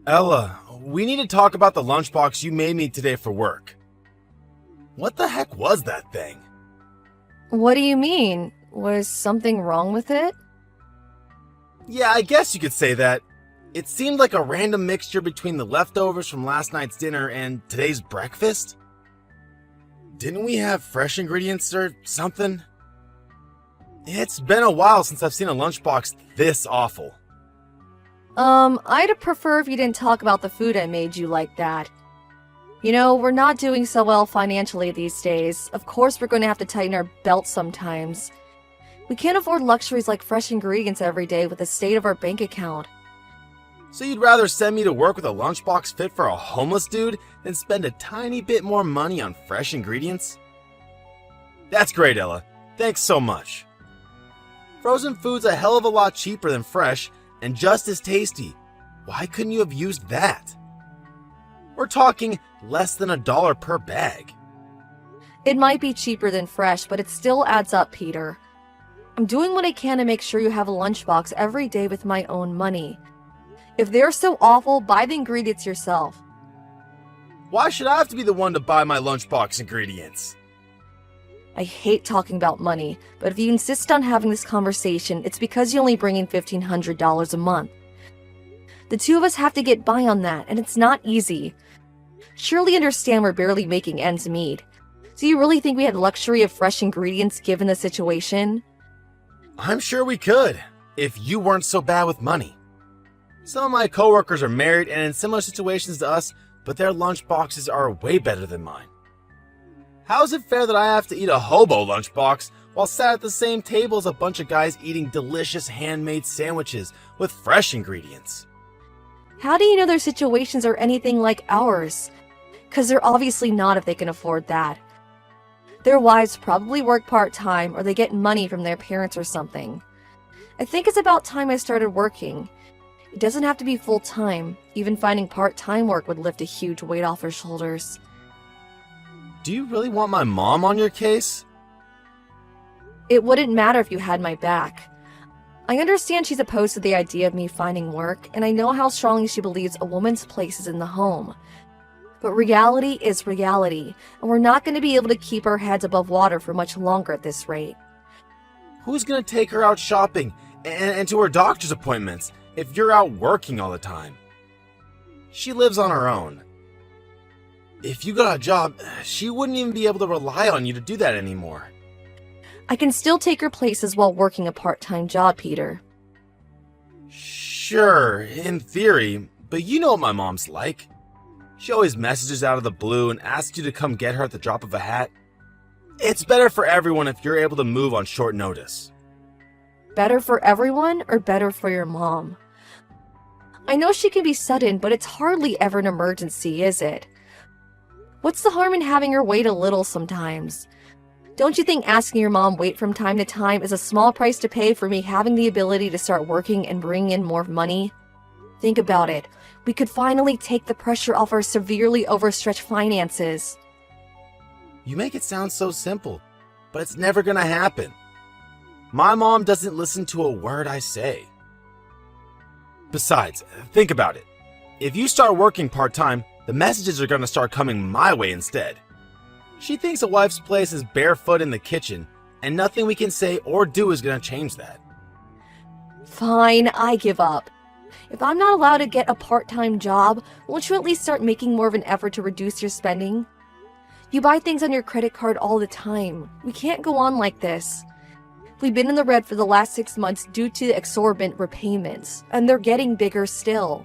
Ella, we need to talk about the lunchbox you made me today for work. What the heck was that thing? What do you mean? Was something wrong with it? Yeah, I guess you could say that. It seemed like a random mixture between the leftovers from last night's dinner and today's breakfast. Didn't we have fresh ingredients or something? It's been a while since I've seen a lunchbox this awful. I'd prefer if you didn't talk about the food I made you like that. You know, we're not doing so well financially these days. Of course, we're going to have to tighten our belts sometimes. We can't afford luxuries like fresh ingredients every day with the state of our bank account. So you'd rather send me to work with a lunchbox fit for a homeless dude than spend a tiny bit more money on fresh ingredients? That's great, Ella. Thanks so much. Frozen food's a hell of a lot cheaper than fresh and just as tasty. Why couldn't you have used that? We're talking less than $1 per bag. It might be cheaper than fresh, but it still adds up, Peter. I'm doing what I can to make sure you have a lunchbox every day with my own money. If they're so awful, buy the ingredients yourself. Why should I have to be the one to buy my lunchbox ingredients? I hate talking about money, but if you insist on having this conversation, it's because you only bring in $1,500 a month. The two of us have to get by on that, and it's not easy. Surely understand we're barely making ends meet. Do you really think we had the luxury of fresh ingredients given the situation? I'm sure we could, if you weren't so bad with money. Some of my coworkers are married and in similar situations to us, but their lunchboxes are way better than mine. How is it fair that I have to eat a hobo lunchbox while sat at the same table as a bunch of guys eating delicious handmade sandwiches with fresh ingredients? How do you know their situations are anything like ours? Because they're obviously not if they can afford that. Their wives probably work part-time or they get money from their parents or something. I think it's about time I started working. It doesn't have to be full-time. Even finding part-time work would lift a huge weight off her shoulders. Do you really want my mom on your case? It wouldn't matter if you had my back. I understand she's opposed to the idea of me finding work, and I know how strongly she believes a woman's place is in the home. But reality is reality, and we're not going to be able to keep our heads above water for much longer at this rate. Who's going to take her out shopping and to her doctor's appointments if you're out working all the time? She lives on her own. If you got a job, she wouldn't even be able to rely on you to do that anymore. I can still take her places while working a part-time job, Peter. Sure, in theory, but you know what my mom's like. She always messages out of the blue and asks you to come get her at the drop of a hat. It's better for everyone if you're able to move on short notice. Better for everyone or better for your mom? I know she can be sudden, but it's hardly ever an emergency, is it? What's the harm in having her wait a little sometimes? Don't you think asking your mom wait from time to time is a small price to pay for me having the ability to start working and bring in more money? Think about it. We could finally take the pressure off our severely overstretched finances. You make it sound so simple, but it's never gonna happen. My mom doesn't listen to a word I say. Besides, think about it. If you start working part-time, the messages are gonna start coming my way instead. She thinks a wife's place is barefoot in the kitchen, and nothing we can say or do is gonna change that. Fine, I give up. If I'm not allowed to get a part-time job, won't you at least start making more of an effort to reduce your spending? You buy things on your credit card all the time. We can't go on like this. We've been in the red for the last 6 months due to exorbitant repayments, and they're getting bigger still.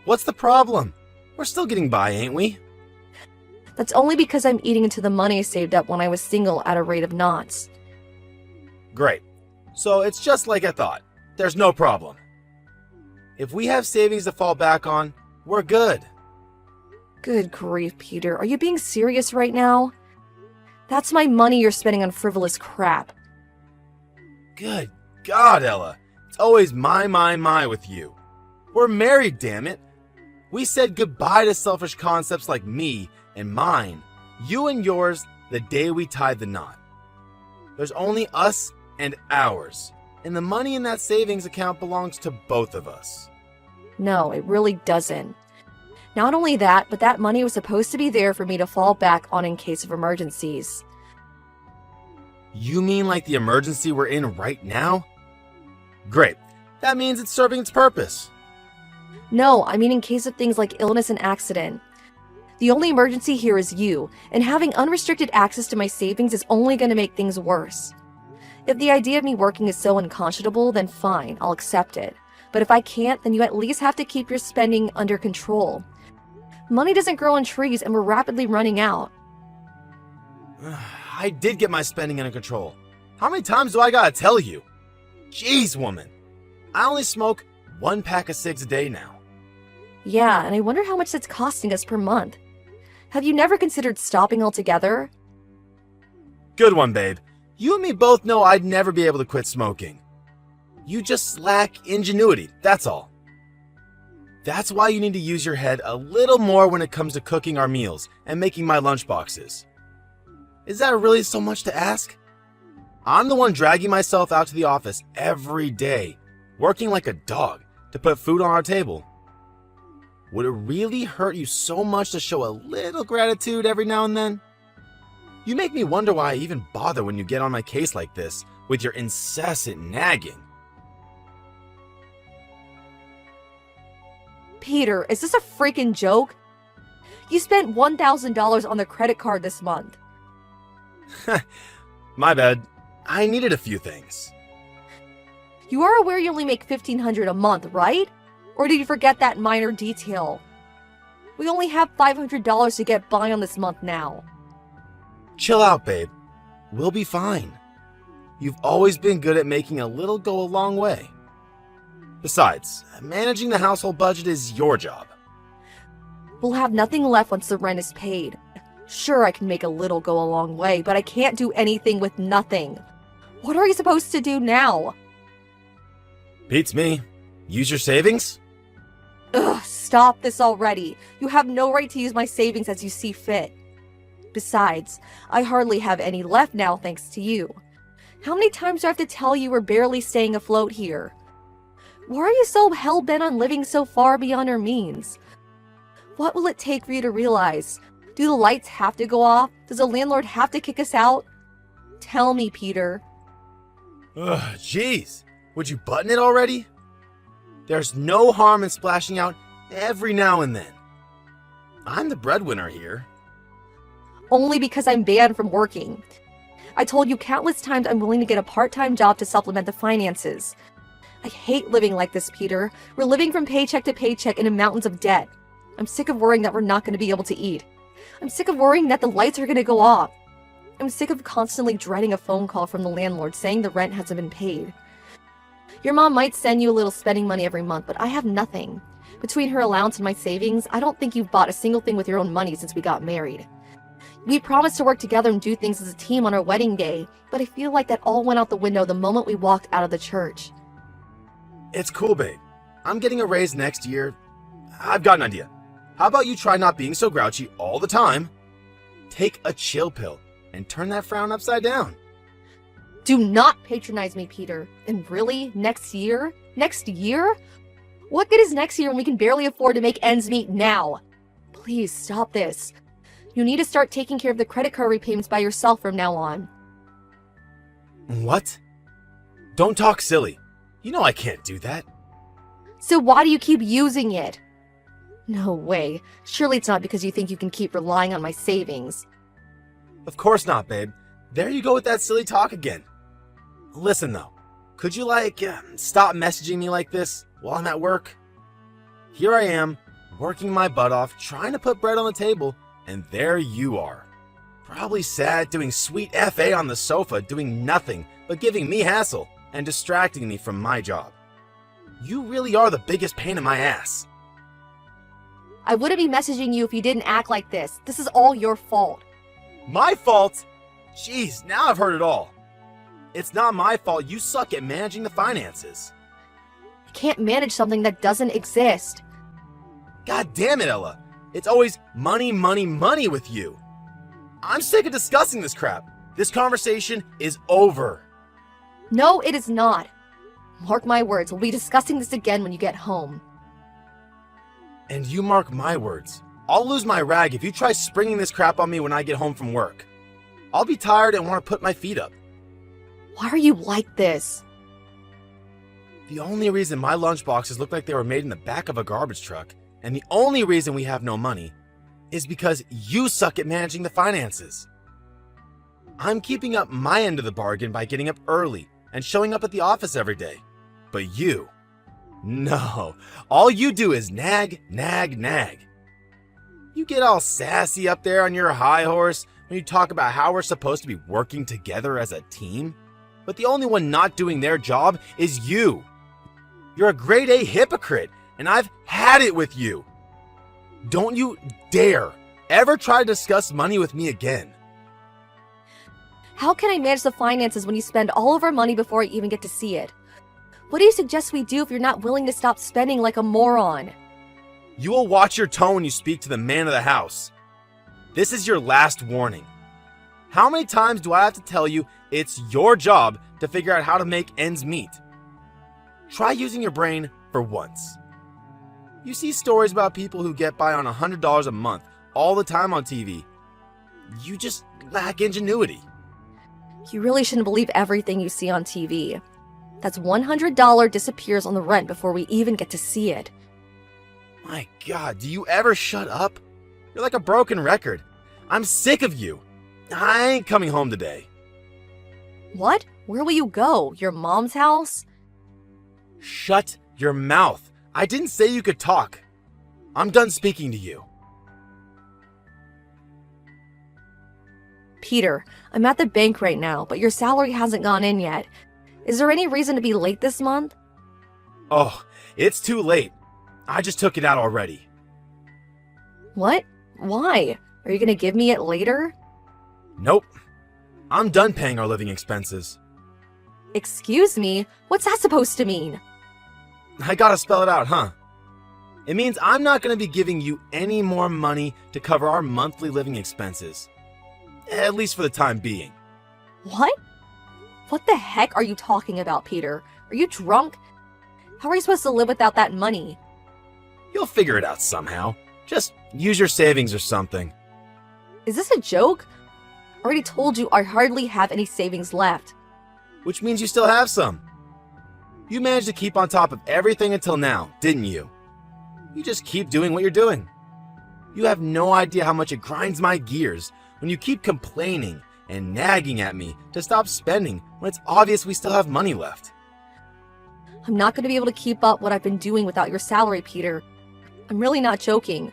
What's the problem? We're still getting by, ain't we? That's only because I'm eating into the money I saved up when I was single at a rate of knots. Great. So it's just like I thought. There's no problem. If we have savings to fall back on, we're good. Good grief, Peter. Are you being serious right now? That's my money you're spending on frivolous crap. Good God, Ella. It's always my with you. We're married, damn it. We said goodbye to selfish concepts like me and mine, you and yours, the day we tied the knot. There's only us and ours, and the money in that savings account belongs to both of us. No, it really doesn't. Not only that, but that money was supposed to be there for me to fall back on in case of emergencies. You mean like the emergency we're in right now? Great. That means it's serving its purpose. No, I mean in case of things like illness and accident. The only emergency here is you, and having unrestricted access to my savings is only going to make things worse. If the idea of me working is so unconscionable, then fine, I'll accept it. But if I can't, then you at least have to keep your spending under control. Money doesn't grow on trees, and we're rapidly running out. I did get my spending under control. How many times do I gotta tell you? Jeez, woman. I only smoke 1 pack of cigs a day now. Yeah, and I wonder how much that's costing us per month. Have you never considered stopping altogether? Good one, babe. You and me both know I'd never be able to quit smoking. You just lack ingenuity, that's all. That's why you need to use your head a little more when it comes to cooking our meals and making my lunchboxes. Is that really so much to ask? I'm the one dragging myself out to the office every day, working like a dog to put food on our table. Would it really hurt you so much to show a little gratitude every now and then? You make me wonder why I even bother when you get on my case like this with your incessant nagging. Peter, is this a freaking joke? You spent $1,000 on the credit card this month. My bad. I needed a few things. You are aware you only make $1,500 a month, right? Or did you forget that minor detail? We only have $500 to get by on this month now. Chill out, babe. We'll be fine. You've always been good at making a little go a long way. Besides, managing the household budget is your job. We'll have nothing left once the rent is paid. Sure, I can make a little go a long way, but I can't do anything with nothing. What are you supposed to do now? Beats me. Use your savings? Ugh, stop this already. You have no right to use my savings as you see fit. Besides, I hardly have any left now thanks to you. How many times do I have to tell you we're barely staying afloat here? Why are you so hell-bent on living so far beyond our means? What will it take for you to realize? Do the lights have to go off? Does the landlord have to kick us out? Tell me, Peter. Ugh, jeez. Would you button it already? There's no harm in splashing out every now and then. I'm the breadwinner here. Only because I'm banned from working. I told you countless times I'm willing to get a part-time job to supplement the finances. I hate living like this, Peter. We're living from paycheck to paycheck in mountains of debt. I'm sick of worrying that we're not going to be able to eat. I'm sick of worrying that the lights are going to go off. I'm sick of constantly dreading a phone call from the landlord saying the rent hasn't been paid. Your mom might send you a little spending money every month, but I have nothing. Between her allowance and my savings, I don't think you've bought a single thing with your own money since we got married. We promised to work together and do things as a team on our wedding day, but I feel like that all went out the window the moment we walked out of the church. It's cool, babe. I'm getting a raise next year. I've got an idea. How about you try not being so grouchy all the time? Take a chill pill and turn that frown upside down. Do not patronize me, Peter. And really, next year? Next year? What good is next year when we can barely afford to make ends meet now? Please stop this. You need to start taking care of the credit card repayments by yourself from now on. What? Don't talk silly. You know I can't do that. So why do you keep using it? No way. Surely it's not because you think you can keep relying on my savings. Of course not, babe. There you go with that silly talk again. Listen though, could you stop messaging me like this while I'm at work? Here I am, working my butt off, trying to put bread on the table, and there you are. Probably sad, doing sweet FA on the sofa, doing nothing but giving me hassle and distracting me from my job. You really are the biggest pain in my ass. I wouldn't be messaging you if you didn't act like this. This is all your fault. My fault? Jeez, now I've heard it all. It's not my fault you suck at managing the finances. You can't manage something that doesn't exist. God damn it, Ella. It's always money, money, money with you. I'm sick of discussing this crap. This conversation is over. No, it is not. Mark my words, we'll be discussing this again when you get home. And you mark my words, I'll lose my rag if you try springing this crap on me when I get home from work. I'll be tired and want to put my feet up. Why are you like this? The only reason my lunchboxes look like they were made in the back of a garbage truck, and the only reason we have no money, is because you suck at managing the finances. I'm keeping up my end of the bargain by getting up early and showing up at the office every day. But you, no, all you do is nag, nag, nag. You get all sassy up there on your high horse when you talk about how we're supposed to be working together as a team, but the only one not doing their job is you. You're a grade A hypocrite, and I've had it with you. Don't you dare ever try to discuss money with me again. How can I manage the finances when you spend all of our money before I even get to see it? What do you suggest we do if you're not willing to stop spending like a moron? You will watch your tone when you speak to the man of the house. This is your last warning. How many times do I have to tell you it's your job to figure out how to make ends meet? Try using your brain for once. You see stories about people who get by on $100 a month all the time on TV. You just lack ingenuity. You really shouldn't believe everything you see on TV. That's $100 disappears on the rent before we even get to see it. My God, do you ever shut up? You're like a broken record. I'm sick of you. I ain't coming home today. What? Where will you go? Your mom's house? Shut your mouth. I didn't say you could talk. I'm done speaking to you. Peter, I'm at the bank right now, but your salary hasn't gone in yet. Is there any reason to be late this month? Oh, it's too late. I just took it out already. What? Why? Are you gonna give me it later? Nope. I'm done paying our living expenses. Excuse me? What's that supposed to mean? I gotta spell it out, huh? It means I'm not gonna be giving you any more money to cover our monthly living expenses. At least for the time being. What? What the heck are you talking about, Peter? Are you drunk? How are you supposed to live without that money? You'll figure it out somehow. Just use your savings or something. Is this a joke? I already told you I hardly have any savings left. Which means you still have some. You managed to keep on top of everything until now, didn't you? You just keep doing what you're doing. You have no idea how much it grinds my gears when you keep complaining and nagging at me to stop spending when it's obvious we still have money left. I'm not going to be able to keep up what I've been doing without your salary, Peter. I'm really not joking.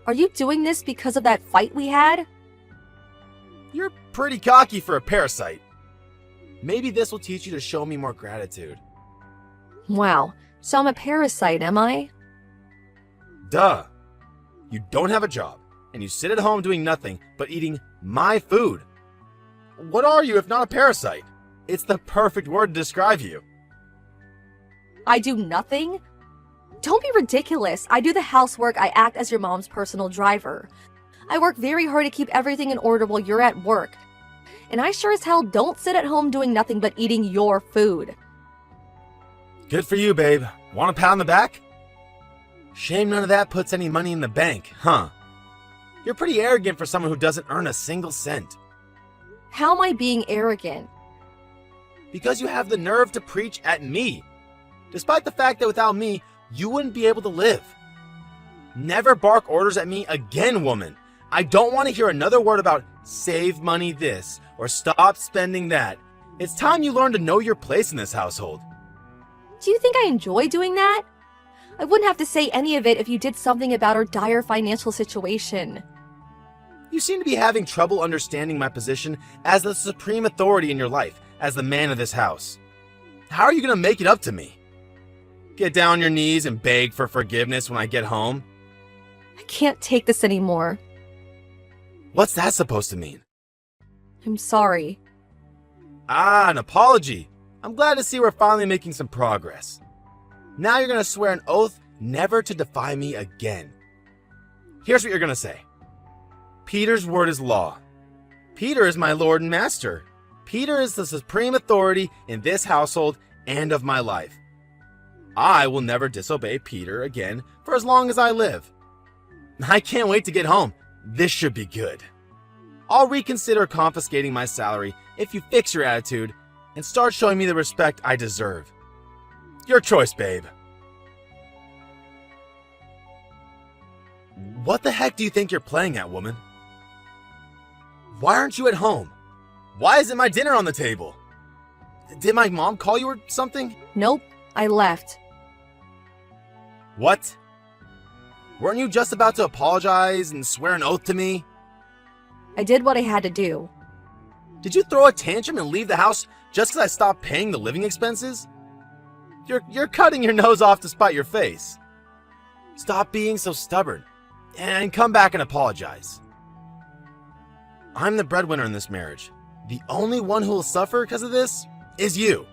Are you doing this because of that fight we had? You're pretty cocky for a parasite. Maybe this will teach you to show me more gratitude. Wow, so I'm a parasite, am I? Duh. You don't have a job, and you sit at home doing nothing but eating my food. What are you if not a parasite? It's the perfect word to describe you. I do nothing? Don't be ridiculous. I do the housework. I act as your mom's personal driver. I work very hard to keep everything in order while you're at work. And I sure as hell don't sit at home doing nothing but eating your food. Good for you, babe. Want a pat on the back? Shame none of that puts any money in the bank, huh? You're pretty arrogant for someone who doesn't earn a single cent. How am I being arrogant? Because you have the nerve to preach at me, despite the fact that without me, you wouldn't be able to live. Never bark orders at me again, woman. I don't want to hear another word about save money this or stop spending that. It's time you learn to know your place in this household. Do you think I enjoy doing that? I wouldn't have to say any of it if you did something about our dire financial situation. You seem to be having trouble understanding my position as the supreme authority in your life, as the man of this house. How are you going to make it up to me? Get down on your knees and beg for forgiveness when I get home? I can't take this anymore. What's that supposed to mean? I'm sorry. Ah, an apology. I'm glad to see we're finally making some progress. Now you're going to swear an oath never to defy me again. Here's what you're going to say. Peter's word is law. Peter is my Lord and Master. Peter is the supreme authority in this household and of my life. I will never disobey Peter again for as long as I live. I can't wait to get home. This should be good. I'll reconsider confiscating my salary if you fix your attitude and start showing me the respect I deserve. Your choice, babe. What the heck do you think you're playing at, woman? Why aren't you at home? Why isn't my dinner on the table? Did my mom call you or something? Nope, I left. What? Weren't you just about to apologize and swear an oath to me? I did what I had to do. Did you throw a tantrum and leave the house just because I stopped paying the living expenses? You're cutting your nose off to spite your face. Stop being so stubborn and come back and apologize. I'm the breadwinner in this marriage. The only one who will suffer because of this is you.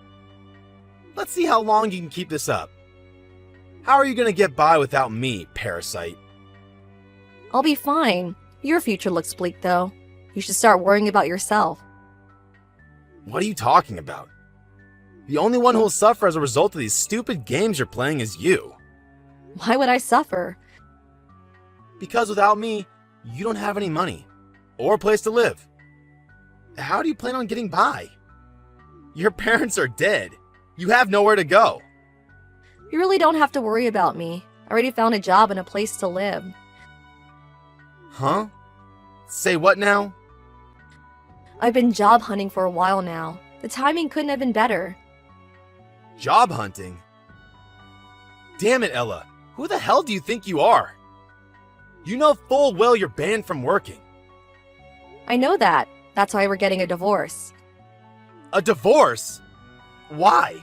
Let's see how long you can keep this up. How are you going to get by without me, parasite? I'll be fine. Your future looks bleak, though. You should start worrying about yourself. What are you talking about? The only one who will suffer as a result of these stupid games you're playing is you. Why would I suffer? Because without me, you don't have any money or a place to live. How do you plan on getting by? Your parents are dead. You have nowhere to go. You really don't have to worry about me. I already found a job and a place to live. Huh? Say what now? I've been job hunting for a while now. The timing couldn't have been better. Job hunting? Damn it, Ella. Who the hell do you think you are? You know full well you're banned from working. I know that. That's why we're getting a divorce. A divorce? Why?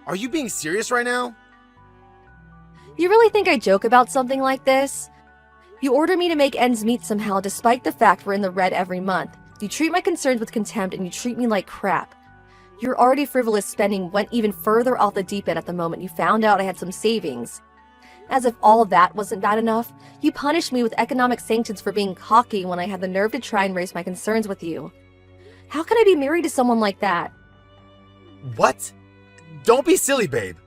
Are you being serious right now? You really think I joke about something like this? You order me to make ends meet somehow despite the fact we're in the red every month. You treat my concerns with contempt and you treat me like crap. Your already frivolous spending went even further off the deep end at the moment you found out I had some savings. As if all of that wasn't bad enough, you punished me with economic sanctions for being cocky when I had the nerve to try and raise my concerns with you. How can I be married to someone like that? What? Don't be silly, babe.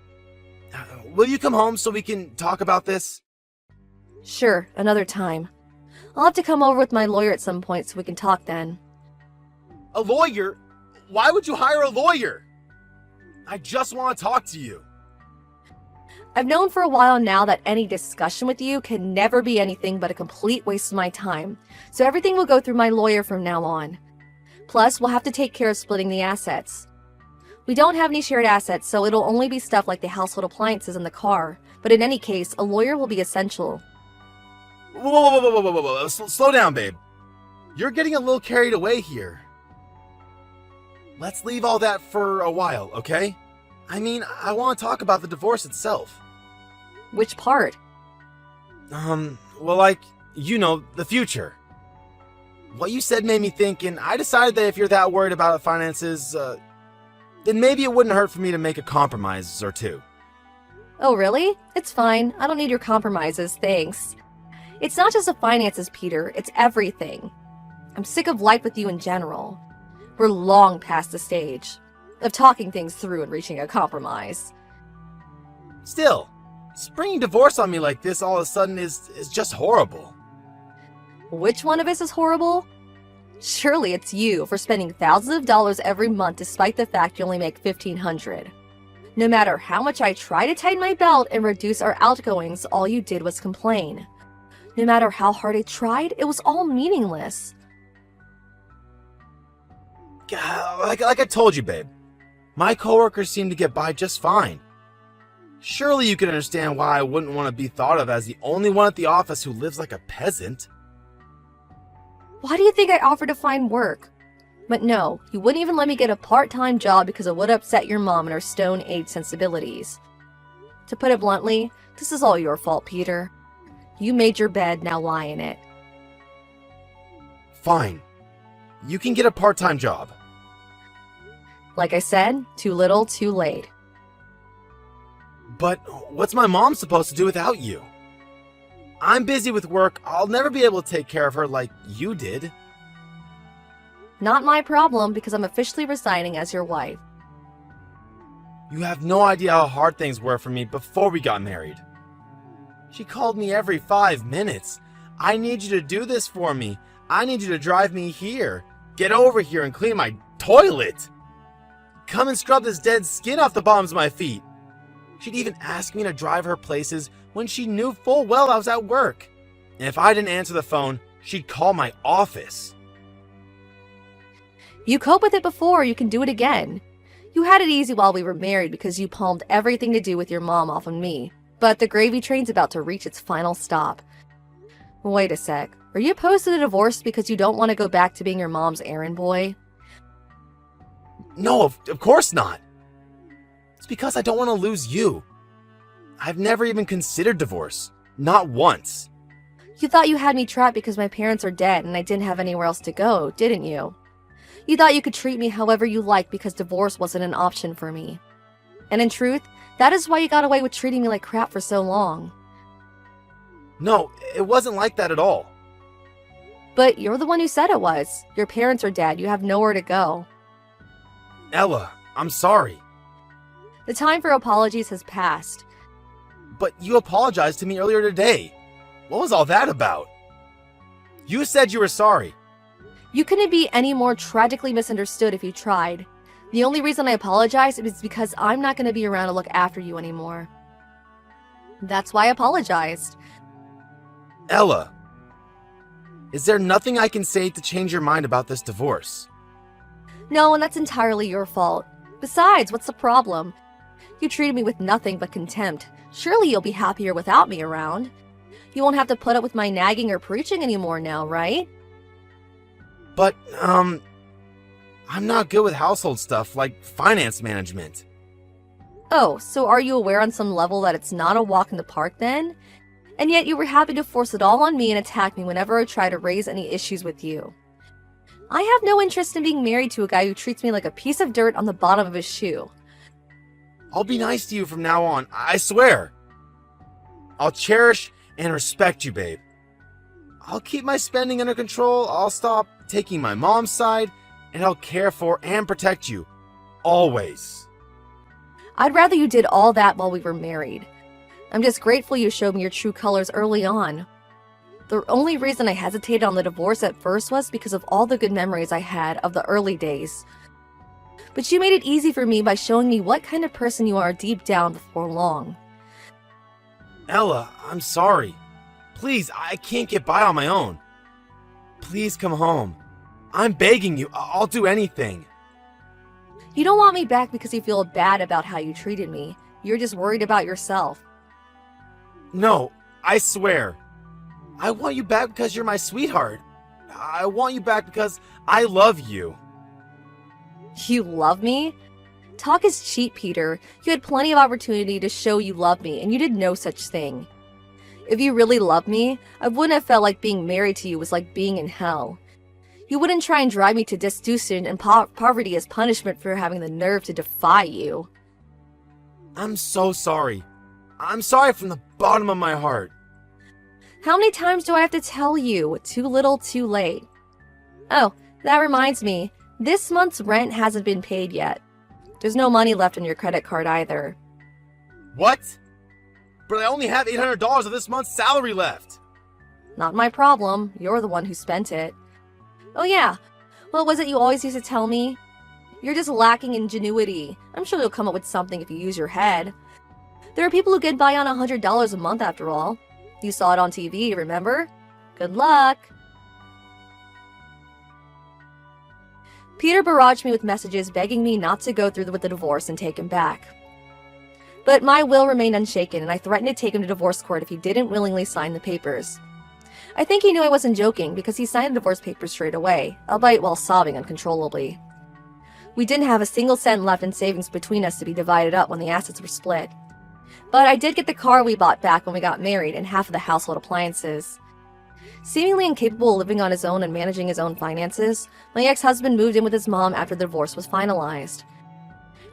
Will you come home so we can talk about this? Sure, another time. I'll have to come over with my lawyer at some point so we can talk then. A lawyer? Why would you hire a lawyer? I just want to talk to you. I've known for a while now that any discussion with you can never be anything but a complete waste of my time, so everything will go through my lawyer from now on. Plus, we'll have to take care of splitting the assets. We don't have any shared assets, so it'll only be stuff like the household appliances and the car, but in any case, a lawyer will be essential. Whoa. Slow down, babe. You're getting a little carried away here. Let's leave all that for a while, okay? I mean, I want to talk about the divorce itself. Which part? Well, like, you know, the future. What you said made me think, and I decided that if you're that worried about the finances, then maybe it wouldn't hurt for me to make a compromise or two. Oh, really? It's fine. I don't need your compromises, thanks. It's not just the finances, Peter. It's everything. I'm sick of life with you in general. We're long past the stage of talking things through and reaching a compromise. Still, springing divorce on me like this all of a sudden is just horrible. Which one of us is horrible? Surely it's you for spending thousands of dollars every month despite the fact you only make $1,500. No matter how much I try to tighten my belt and reduce our outgoings, all you did was complain. No matter how hard I tried, it was all meaningless. Like I told you, babe. My coworkers seem to get by just fine. Surely you can understand why I wouldn't want to be thought of as the only one at the office who lives like a peasant. Why do you think I offered to find work? But no, you wouldn't even let me get a part-time job because it would upset your mom and her stone-age sensibilities. To put it bluntly, this is all your fault, Peter. You made your bed, now lie in it. Fine. You can get a part-time job. Like I said, too little, too late. But what's my mom supposed to do without you? I'm busy with work. I'll never be able to take care of her like you did. Not my problem because I'm officially resigning as your wife. You have no idea how hard things were for me before we got married. She called me every 5 minutes. I need you to do this for me. I need you to drive me here. Get over here and clean my toilet. Come and scrub this dead skin off the bottoms of my feet. She'd even ask me to drive her places when she knew full well I was at work. And if I didn't answer the phone, she'd call my office. You cope with it before, you can do it again. You had it easy while we were married because you palmed everything to do with your mom off on me. But the gravy train's about to reach its final stop. Wait a sec. Are you opposed to the divorce because you don't want to go back to being your mom's errand boy? No, of course not. It's because I don't want to lose you. I've never even considered divorce. Not once. You thought you had me trapped because my parents are dead and I didn't have anywhere else to go, didn't you? You thought you could treat me however you liked because divorce wasn't an option for me. And in truth, that is why you got away with treating me like crap for so long. No, it wasn't like that at all. But you're the one who said it was. Your parents are dead. You have nowhere to go. Ella, I'm sorry. The time for apologies has passed. But you apologized to me earlier today. What was all that about? You said you were sorry. You couldn't be any more tragically misunderstood if you tried. The only reason I apologize is because I'm not going to be around to look after you anymore. That's why I apologized. Ella, is there nothing I can say to change your mind about this divorce? No, and that's entirely your fault. Besides, what's the problem? You treated me with nothing but contempt. Surely you'll be happier without me around. You won't have to put up with my nagging or preaching anymore now, right? But, I'm not good with household stuff like finance management. Oh, so are you aware on some level that it's not a walk in the park then? And yet you were happy to force it all on me and attack me whenever I try to raise any issues with you. I have no interest in being married to a guy who treats me like a piece of dirt on the bottom of his shoe. I'll be nice to you from now on, I swear. I'll cherish and respect you, babe. I'll keep my spending under control, I'll stop taking my mom's side, and I'll care for and protect you. Always. I'd rather you did all that while we were married. I'm just grateful you showed me your true colors early on. The only reason I hesitated on the divorce at first was because of all the good memories I had of the early days. But you made it easy for me by showing me what kind of person you are deep down before long. Ella, I'm sorry. Please, I can't get by on my own. Please come home. I'm begging you, I'll do anything. You don't want me back because you feel bad about how you treated me. You're just worried about yourself. No, I swear. I want you back because you're my sweetheart. I want you back because I love you. You love me? Talk is cheap, Peter. You had plenty of opportunity to show you love me, and you did no such thing. If you really loved me, I wouldn't have felt like being married to you was like being in hell. You wouldn't try and drive me to destitution and poverty as punishment for having the nerve to defy you. I'm so sorry. I'm sorry from the bottom of my heart. How many times do I have to tell you? Too little, too late. Oh, that reminds me. This month's rent hasn't been paid yet. There's no money left on your credit card either. What? But I only have $800 of this month's salary left. Not my problem. You're the one who spent it. Oh yeah, what was it you always used to tell me? You're just lacking ingenuity. I'm sure you'll come up with something if you use your head. There are people who get by on $100 a month after all. You saw it on TV, remember? Good luck! Peter barraged me with messages begging me not to go through with the divorce and take him back. But my will remained unshaken, and I threatened to take him to divorce court if he didn't willingly sign the papers. I think he knew I wasn't joking because he signed the divorce papers straight away, albeit while sobbing uncontrollably. We didn't have a single cent left in savings between us to be divided up when the assets were split. But I did get the car we bought back when we got married and half of the household appliances. Seemingly incapable of living on his own and managing his own finances, my ex-husband moved in with his mom after the divorce was finalized.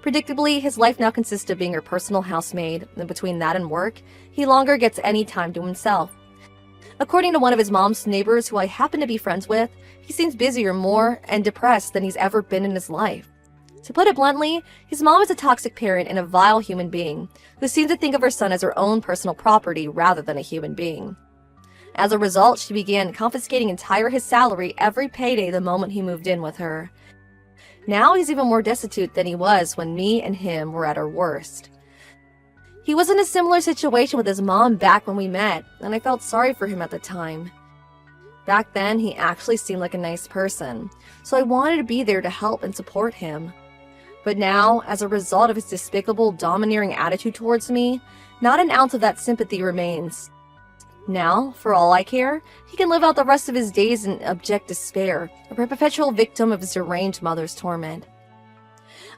Predictably, his life now consists of being her personal housemaid, and between that and work, he longer gets any time to himself. According to one of his mom's neighbors who I happen to be friends with, he seems busier, more, and depressed than he's ever been in his life. To put it bluntly, his mom is a toxic parent and a vile human being who seemed to think of her son as her own personal property rather than a human being. As a result, she began confiscating his salary every payday the moment he moved in with her. Now he's even more destitute than he was when me and him were at our worst. He was in a similar situation with his mom back when we met, and I felt sorry for him at the time. Back then, he actually seemed like a nice person, so I wanted to be there to help and support him. But now, as a result of his despicable, domineering attitude towards me, not an ounce of that sympathy remains. Now, for all I care, he can live out the rest of his days in abject despair, a perpetual victim of his deranged mother's torment.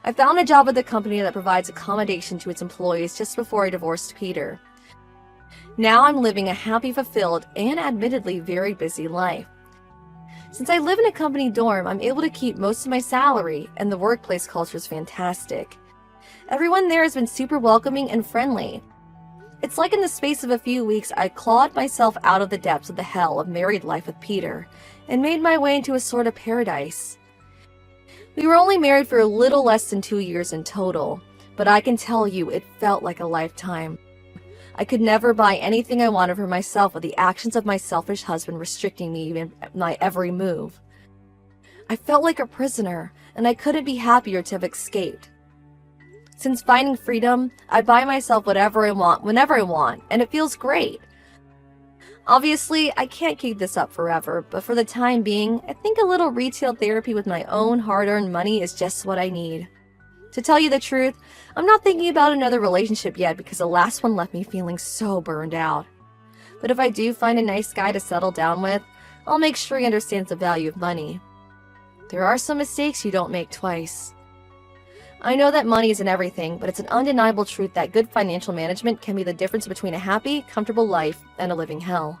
I found a job with a company that provides accommodation to its employees just before I divorced Peter. Now I'm living a happy, fulfilled, and admittedly very busy life. Since I live in a company dorm, I'm able to keep most of my salary, and the workplace culture is fantastic. Everyone there has been super welcoming and friendly. It's like in the space of a few weeks, I clawed myself out of the depths of the hell of married life with Peter, and made my way into a sort of paradise. We were only married for a little less than 2 years in total, but I can tell you it felt like a lifetime. I could never buy anything I wanted for myself with the actions of my selfish husband restricting me in my every move. I felt like a prisoner, and I couldn't be happier to have escaped. Since finding freedom, I buy myself whatever I want, whenever I want, and it feels great. Obviously, I can't keep this up forever, but for the time being, I think a little retail therapy with my own hard-earned money is just what I need. To tell you the truth, I'm not thinking about another relationship yet because the last one left me feeling so burned out. But if I do find a nice guy to settle down with, I'll make sure he understands the value of money. There are some mistakes you don't make twice. I know that money isn't everything, but it's an undeniable truth that good financial management can be the difference between a happy, comfortable life and a living hell.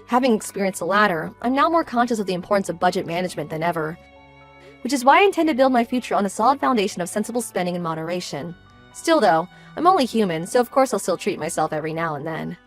Having experienced the latter, I'm now more conscious of the importance of budget management than ever, which is why I intend to build my future on a solid foundation of sensible spending and moderation. Still though, I'm only human, so of course I'll still treat myself every now and then.